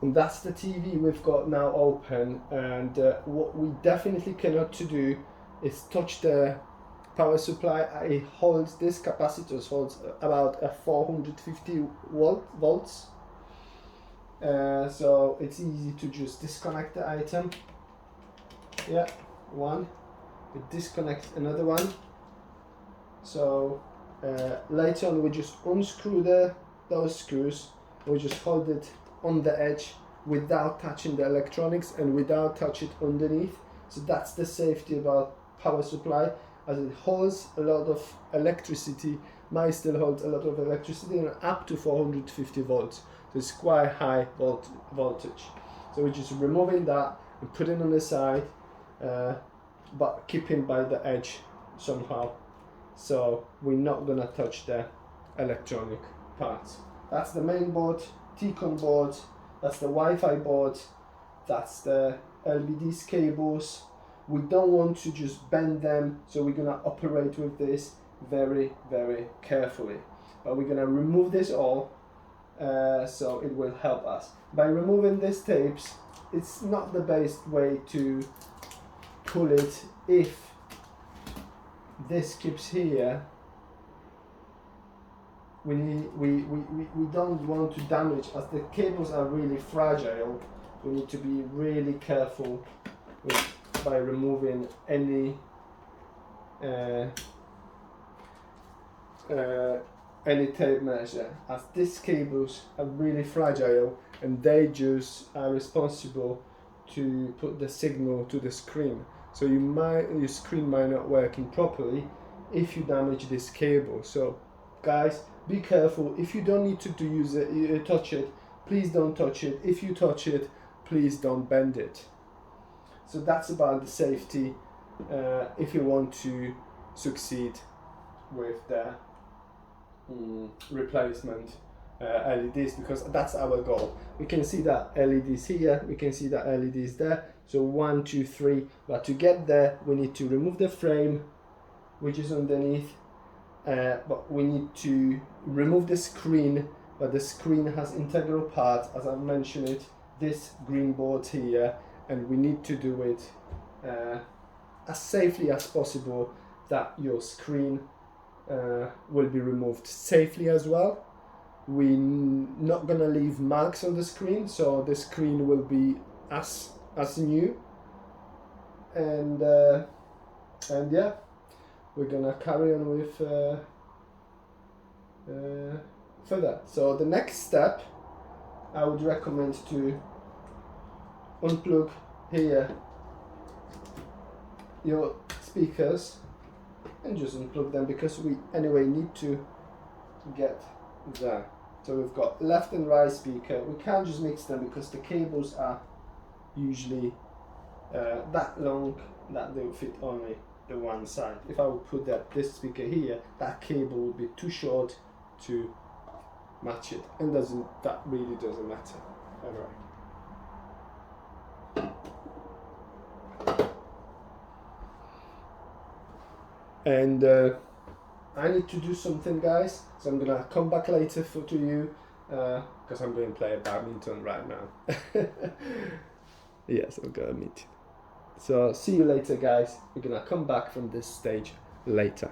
And that's the TV we've got now open, and what we definitely cannot to do is touch the power supply. It holds, this capacitor holds about a 450 volts, so it's easy to just disconnect the item. Yeah, one, we disconnect another one. So later on we just unscrew those screws, we just hold it on the edge without touching the electronics and without touching it underneath. So that's the safety about power supply, as it holds a lot of electricity, might still hold a lot of electricity, and up to 450 volts. So it's quite high voltage. So we're just removing that and putting on the side, but keeping by the edge somehow. So we're not gonna touch the electronic parts. That's the main board, T-con board, that's the Wi-Fi board, that's the LEDs cables. We don't want to just bend them, so we're gonna operate with this very, very carefully. But we're gonna remove this all, so it will help us. By removing these tapes, it's not the best way to pull it. If this keeps here, we don't want to damage, as the cables are really fragile. We need to be really careful by removing any tape measure, as these cables are really fragile and they just are responsible to put the signal to the screen. So your screen might not working properly if you damage this cable. So guys, be careful. If you don't need to use it, touch it, please don't touch it. If you touch it, please don't bend it. So that's about the safety if you want to succeed with the replacement LEDs, because that's our goal. We can see that LEDs here, we can see that LEDs there. So 1, 2, 3, but to get there we need to remove the frame which is underneath, but we need to remove the screen, but the screen has integral parts, as I mentioned it, this green board here, and we need to do it as safely as possible, that your screen will be removed safely as well. We're not gonna leave marks on the screen, so the screen will be as new, and yeah, we're gonna carry on with further. So the next step, I would recommend to unplug here your speakers and just unplug them, because we anyway need to get there. So we've got left and right speaker. We can't just mix them because the cables are usually that long that they will fit only the one side. If I would put this speaker here, that cable would be too short to match it, and that really doesn't matter. Anyway. And I need to do something, guys, so I'm gonna come back later to you, because I'm going to play badminton right now. Yes, I'm gonna meet you. So see you later, guys. We're gonna come back from this stage later.